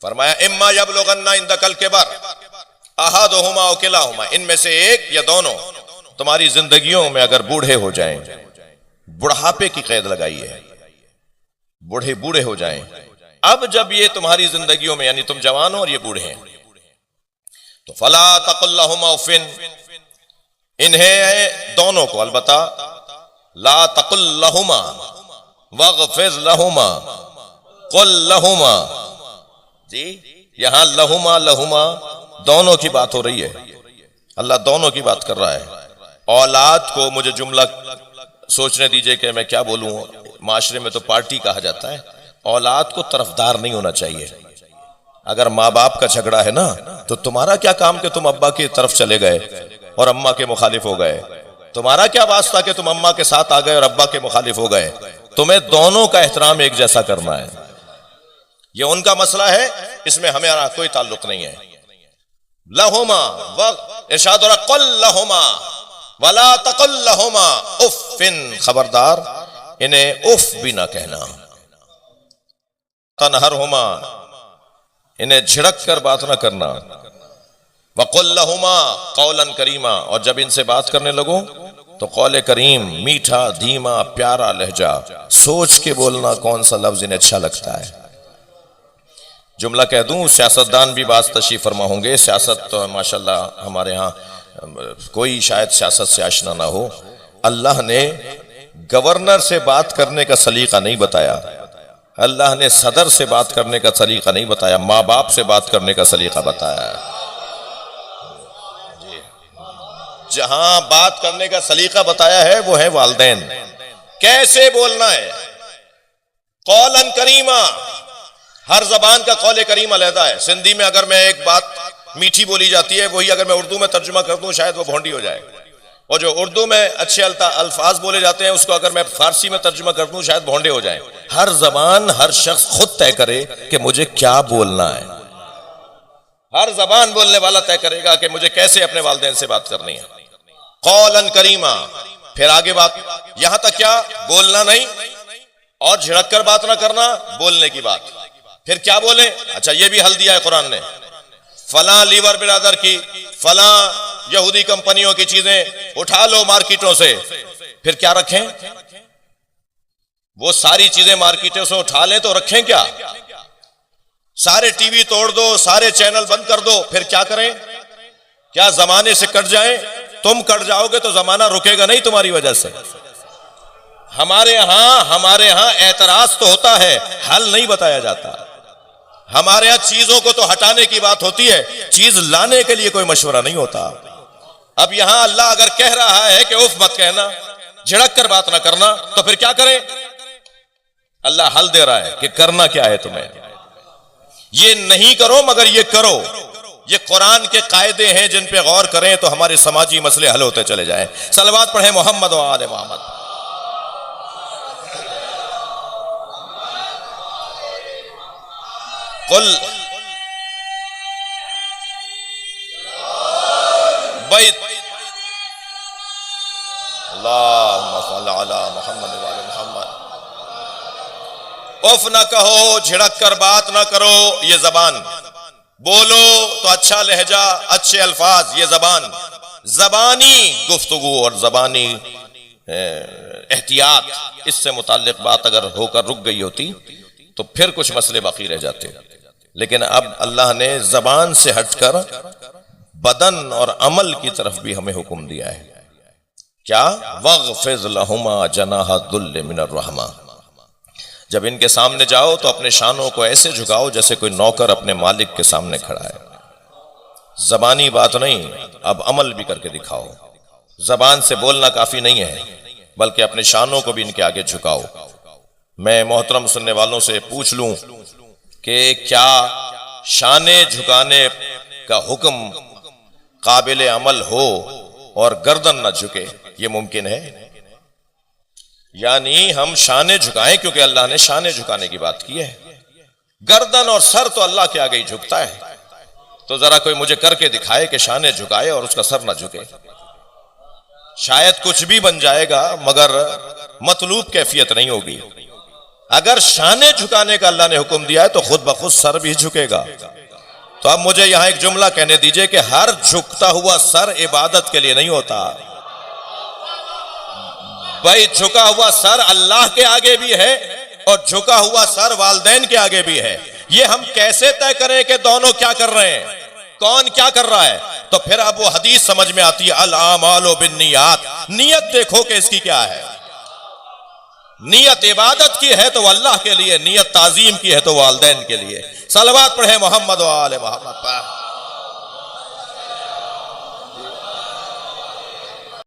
फरमाया इम्मा यबलुगन्ना इंदकल किबर अहदुहुमा औ किलाहुमा, इनमें से एक या दोनों तुम्हारी जिंदगियों में अगर बूढ़े हो जाएं, बुढ़ापे की कैद लगाई है, बूढ़े बूढ़े हो जाएं। अब जब ये तुम्हारी जिंदगियों में, यानी तुम जवान हो और ये बूढ़े हैं, तो फला तकुल लहुमा उफिन, इन्हें दोनों को अलबत्ता ला तकुल लहुमा वगफिज लहुमा कुल लहुमा। जी, यहां लहुमा लहुमा दोनों की बात हो रही है। अल्लाह दोनों की बात कर रहा है। औलाद को, मुझे जुमला सोचने दीजिए कि मैं क्या बोलूं, माशरे में तो पार्टी कहा जाता है, औलाद को तरफदार नहीं होना चाहिए। अगर माँ बाप का झगड़ा है ना, तो तुम्हारा क्या काम कि तुम अब्बा की तरफ चले गए और अम्मा के मुखालिफ हो गए? तुम्हारा क्या वास्ता कि तुम अम्मा के साथ आ गए और अब्बा के मुखालिफ हो गए? तुम्हें दोनों का एहतराम एक जैसा करना है। ये उनका मसला है, इसमें हमारा कोई ताल्लुक नहीं है। लहुमा वक़ इरशाद और कुल लहुमा वला तकुल लहुमा उफ़िन, खबरदार इन्हें उफ भी ना कहना। तनहरहुमा, इन्हें झिड़क कर बात ना करना। वकुल लहुमा कौलन करीमा, और जब इनसे बात करने लगो तो कौले करीम, मीठा धीमा प्यारा लहजा, सोच के बोलना कौन सा लफ्ज इन्हें अच्छा लगता है। जुमला कह दूं, सियासतदान भी बात तशरीफ फरमा होंगे। सियासत तो माशाल्लाह हमारे यहाँ कोई शायद सियासत से आशना ना हो। अल्लाह ने गवर्नर से बात करने का सलीका नहीं बताया, अल्लाह ने सदर से बात करने का सलीका नहीं बताया, माँ बाप से बात करने का सलीका बताया। जहां बात करने का सलीका बताया है वो है वालिदैन, कैसे बोलना है। कौलन करीमा, हर जबान का कौले करीम अलहदा है। सिंधी में अगर मैं एक बात मीठी बोली जाती है, वही अगर मैं उर्दू में तर्जुमा कर दूं शायद वो भोंडी हो जाए, और जो उर्दू में अच्छे अल्फाज बोले जाते हैं उसको अगर मैं फारसी में तर्जुमा कर दूं शायद भोंडे हो जाए। हर जबान, हर शख्स खुद तय करे कि मुझे क्या बोलना है। हर जबान बोलने वाला तय करेगा कि मुझे कैसे अपने वालिदैन से बात करनी है। कौलन करीमा, फिर आगे बात, यहां तक क्या बोलना नहीं और झिड़क कर बात ना करना, बोलने की बात। फिर क्या बोले? अच्छा, ये भी हल दिया है कुरान ने। फला लीवर बिरादर की, फला यहूदी कंपनियों की चीजें उठा लो मार्केटों से। फिर क्या रखें? वो सारी चीजें मार्केटों से उठा लें तो रखें क्या? सारे टीवी तोड़ दो, सारे चैनल बंद कर दो, फिर क्या करें? क्या जमाने से कट जाएं? तुम कट जाओगे तो जमाना रुकेगा नहीं तुम्हारी वजह से। हमारे यहां एतराज तो होता है, हल नहीं बताया जाता। हमारे यहां चीजों को तो हटाने की बात होती है, चीज लाने के लिए कोई मशवरा नहीं होता। अब यहां अल्लाह अगर कह रहा है कि उफ मत कहना, झिड़क कर बात ना करना, तो फिर क्या करें? अल्लाह हल दे रहा है कि करना क्या है तुम्हें। ये नहीं करो मगर ये करो। ये कुरान के कायदे हैं जिन पे गौर करें तो हमारे समाजी मसले हल होते चले जाएं। सलवात पढ़े मोहम्मद व आले मोहम्मद। कुल बैत अल्लाहुम्मा सल्ली अला मुहम्मद व आले मुहम्मद। उफ ना कहो, झिड़क कर बात ना करो, ये जबान। बोलो तो अच्छा लहजा, अच्छे अल्फाज, ये जबान। जबानी गुफ्तगू और जबानी एहतियात, इससे मुताल्लिक बात अगर होकर रुक गई होती तो फिर कुछ मसले बाकी रह जाते। लेकिन अब अल्लाह ने जबान से हटकर बदन और अमल की तरफ भी हमें हुक्म दिया है। क्या? वग़फ़िज़ लहुमा जनाह दुल्ल मिनर रहमा। जब इनके सामने जाओ तो अपने शानों को ऐसे झुकाओ जैसे कोई नौकर अपने मालिक के सामने खड़ा है। जबानी बात नहीं, अब अमल भी करके दिखाओ। जबान से बोलना काफी नहीं है, बल्कि अपने शानों को भी इनके आगे झुकाओ। मैं मोहतरम सुनने वालों से पूछ लूं कि क्या शाने झुकाने का हुक्म काबिल अमल हो और गर्दन न झुके? ये मुमकिन है? यानी हम शाने झुकाएं, क्योंकि अल्लाह ने शाने झुकाने की बात की है। गर्दन और सर तो अल्लाह के आगे ही झुकता है। तो जरा कोई मुझे करके दिखाए कि शाने झुकाए और उसका सर ना झुके। शायद कुछ भी बन जाएगा मगर मतलूब कैफियत नहीं होगी। अगर शाने झुकाने का अल्लाह ने हुक्म दिया है तो खुद ब खुद सर भी झुकेगा। तो अब मुझे यहां एक जुमला कहने दीजिए कि हर झुकता हुआ सर इबादत के लिए नहीं होता। भाई झुका हुआ सर अल्लाह के आगे भी है और झुका हुआ सर वालिदैन के आगे भी है। ये हम कैसे तय करें कि दोनों क्या कर रहे हैं, कौन क्या कर रहा है? तो फिर अब वो हदीस समझ में आती है, अल आमालु बिन्नियात, नियत देखो कि इसकी क्या है। नियत इबादत की है तो अल्लाह के लिए, नियत ताजीम की है तो वालिदैन के लिए। सलवात पढ़े मोहम्मद व आले मोहम्मद पर।